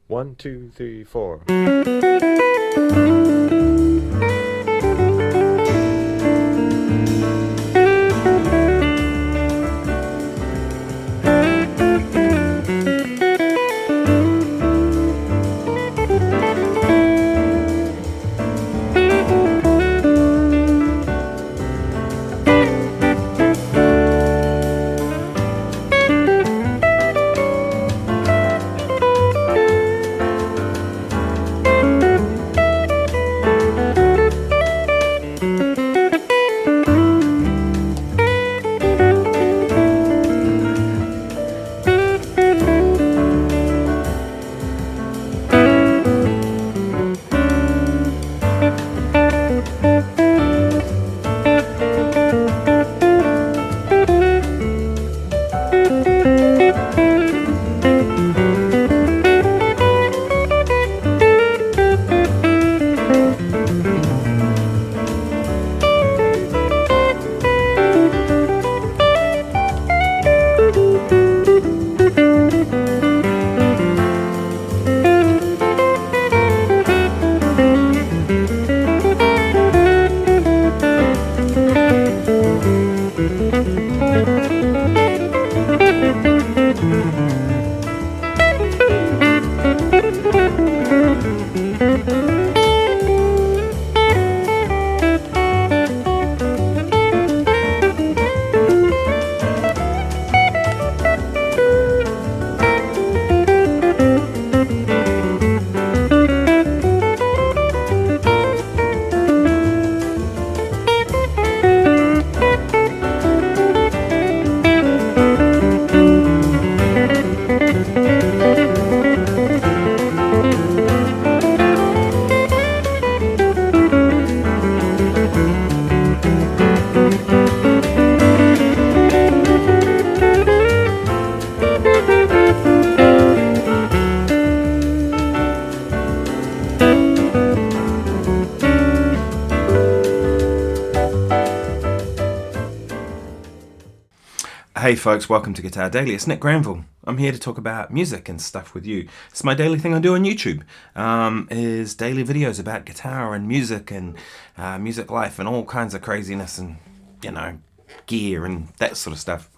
1, 2, 3, 4. Hey folks, welcome to Guitar Daily. It's Nick Granville. I'm here to talk about music and stuff with you. It's my daily thing I do on YouTube. Is daily videos about guitar and music and music life and all kinds of craziness and, you know, gear and that sort of stuff.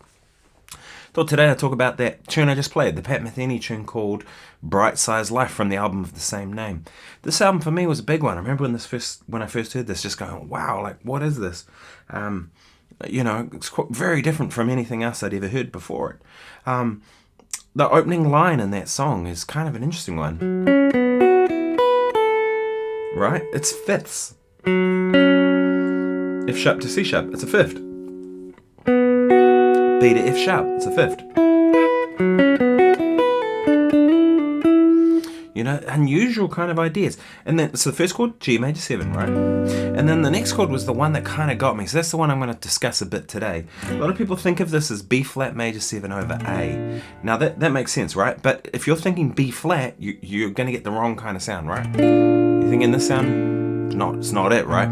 Thought today I'd talk about that tune I just played, the Pat Matheny tune called Brightsizelife from the album of the same name. This album for me was a big one. I remember when I first heard this, just going, wow, like what is this? You know, it's very different from anything else I'd ever heard before it. The opening line in that song is kind of an interesting one. Right? It's fifths. F sharp to C sharp, it's a fifth. B to F sharp, it's a fifth. You know, unusual kind of ideas. And then, so the first chord, G major 7, right? And then the next chord was the one that kind of got me. So that's the one I'm going to discuss a bit today. A lot of people think of this as B flat major 7 over A. Now that makes sense, right? But if you're thinking B flat, you're going to get the wrong kind of sound, right? You're thinking this sound? No, it's not it, right?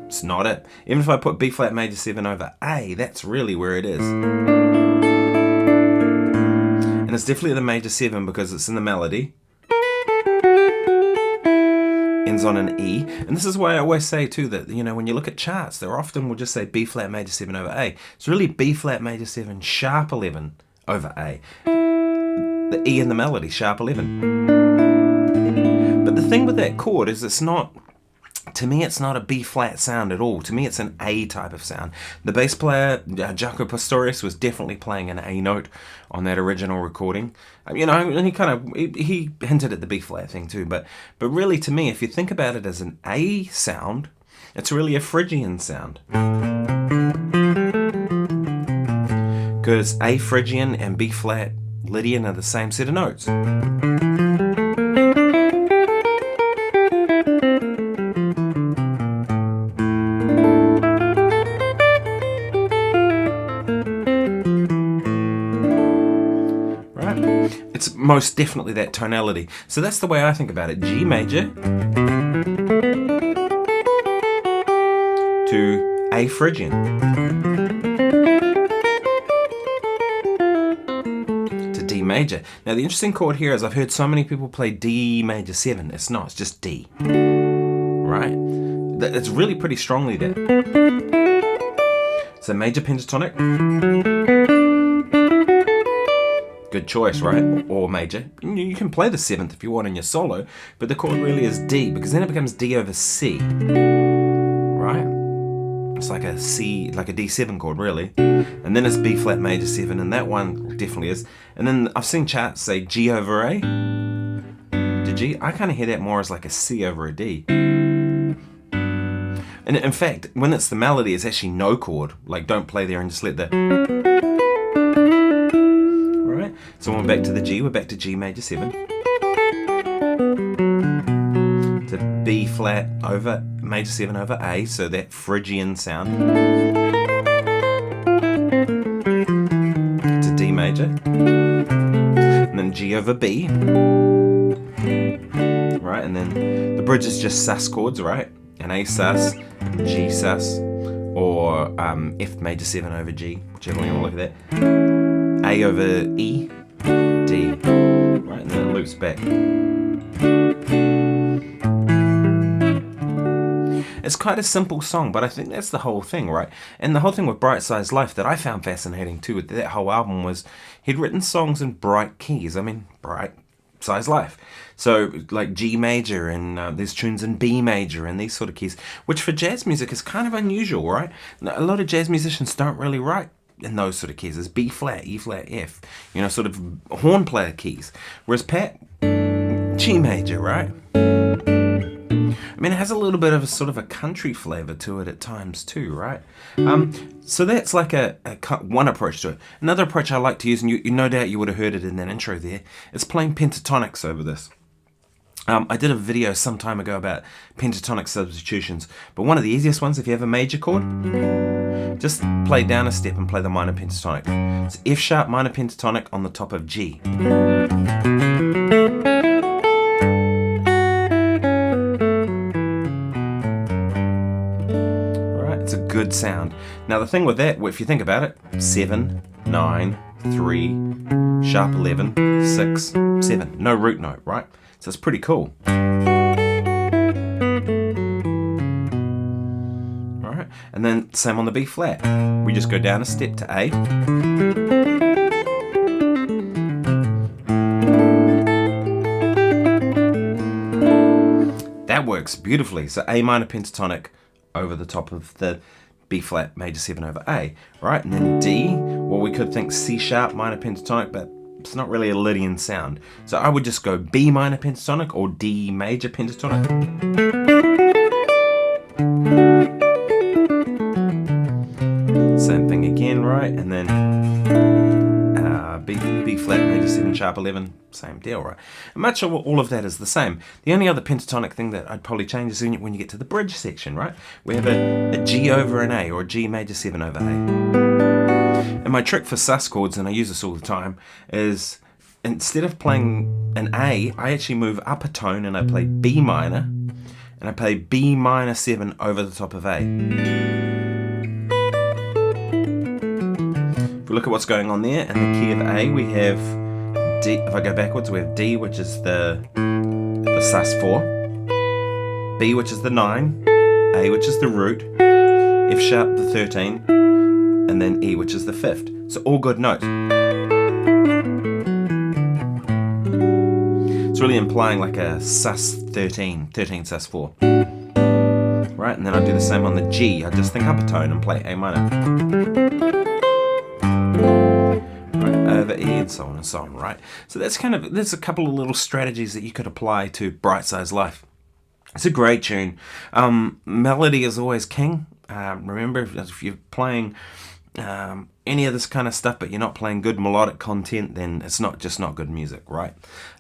It's not it. Even if I put B flat major 7 over A, that's really where it is. And it's definitely the major 7 because it's in the melody. Ends on an E. And this is why I always say too that, you know, when you look at charts, they often will just say B flat major 7 over A. It's really B flat major 7 sharp 11 over A. The E in the melody, sharp 11. But the thing with that chord is it's not, to me, it's not a B flat sound at all. To me, it's an A type of sound. The bass player, Jaco Pastorius, was definitely playing an A note on that original recording. You know, and he hinted at the B flat thing too. But really, to me, if you think about it as an A sound, it's really a Phrygian sound. Because A Phrygian and B flat Lydian are the same set of notes. It's most definitely that tonality. So that's the way I think about it. G major to A Phrygian to D major. major. Now the interesting chord here is I've heard so many people play D major 7. It's not, it's just D. Right? It's really pretty strongly there. So major pentatonic. Good choice, right? Or major. You can play the 7th if you want in your solo, but the chord really is D, because then it becomes D over C. Right? It's like a C, like a D7 chord, really. And then it's B flat major 7, and that one definitely is. And then I've seen charts say G over A to G. I kind of hear that more as like a C over a D. And in fact, when it's the melody, it's actually no chord. Like, don't play there and just let the... Alright, so when we're back to the G, we're back to G major 7. To B flat over major 7 over A, so that Phrygian sound. To D major. And then G over B. Right, and then the bridge is just sus chords, right? An A sus, G sus, or F major 7 over G, whichever way you want to look at that. A over E, D, right, and then it loops back. It's quite a simple song, but I think that's the whole thing, right? And the whole thing with Bright Size Life that I found fascinating too with that whole album was he'd written songs in bright keys. I mean, bright size life. So like G major, and there's tunes in B major and these sort of keys, which for jazz music is kind of unusual, right? A lot of jazz musicians don't really write in those sort of keys. It's B flat, E flat, F, you know, sort of horn player keys. Whereas Pat, G major, right? I mean, it has a little bit of a sort of a country flavor to it at times too, right? So that's like one approach to it. Another approach I like to use, and you no doubt you would have heard it in that intro there, is playing pentatonics over this. I did a video some time ago about pentatonic substitutions, but one of the easiest ones, if you have a major chord, just play down a step and play the minor pentatonic. It's F sharp minor pentatonic on the top of G. It's a good sound. Now the thing with that, if you think about it, 7, 9, 3, sharp 11, 6, 7. No root note, right? So it's pretty cool. Alright, and then same on the B flat. We just go down a step to A. That works beautifully. So A minor pentatonic over the top of the B flat major 7 over A, right? And then D, well, we could think C sharp minor pentatonic, but it's not really a Lydian sound. So I would just go B minor pentatonic or D major pentatonic. Same thing again, right? And then B flat major 7 sharp 11, same deal, right? And much of all of that is the same. The only other pentatonic thing that I'd probably change is when you get to the bridge section, right? We have a G over an A, or a G major 7 over A. And my trick for sus chords, and I use this all the time, is instead of playing an A, I actually move up a tone and I play B minor, and I play B minor 7 over the top of A. If we look at what's going on there, in the key of A, we have D. If I go backwards, we have D, which is the sus4, B, which is the 9, A, which is the root, F sharp, the 13, and then E, which is the 5th. So all good notes. It's really implying like a sus 13 sus4. Right, and then I do the same on the G. I just think up a tone and play A minor. Over E, and so on and so on, right? So there's a couple of little strategies that you could apply to Bright Size Life. It's a great tune. Melody is always king. Remember, if you're playing any of this kind of stuff, but you're not playing good melodic content, then it's not good music, right?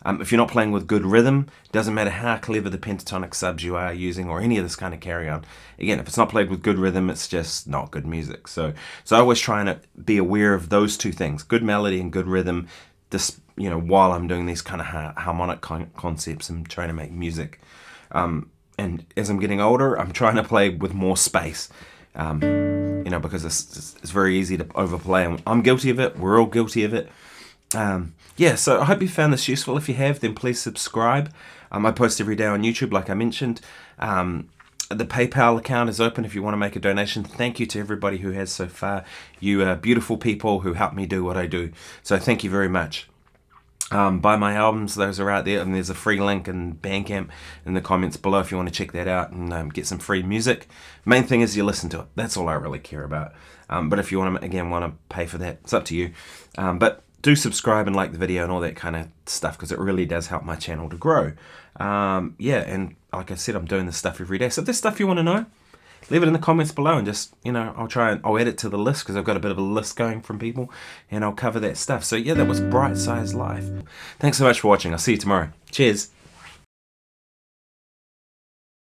If you're not playing with good rhythm, doesn't matter how clever the pentatonic subs you are using or any of this kind of carry on. Again, if it's not played with good rhythm, it's just not good music. So I always try and be aware of those two things: good melody and good rhythm. This, while I'm doing these kind of harmonic concepts and trying to make music. And as I'm getting older, I'm trying to play with more space. Because it's very easy to overplay. I'm guilty of it. We're all guilty of it. Yeah, so I hope you found this useful. If you have, then please subscribe. I post every day on YouTube, like I mentioned. The PayPal account is open if you want to make a donation. Thank you to everybody who has so far. You are beautiful people who help me do what I do. So thank you very much. Buy my albums, those are out there, and there's a free link in Bandcamp in the comments below if you want to check that out and get some free music. Main thing is you listen to it. That's all I really care about. But if you want to pay for that, it's up to you. But do subscribe and like the video and all that kind of stuff, because it really does help my channel to grow. Yeah, and like I said, I'm doing this stuff every day. So if there's stuff you want to know, leave it in the comments below, and just, I'll add it to the list, because I've got a bit of a list going from people, and I'll cover that stuff. So yeah, that was Bright Size Life. Thanks so much for watching. I'll see you tomorrow. Cheers.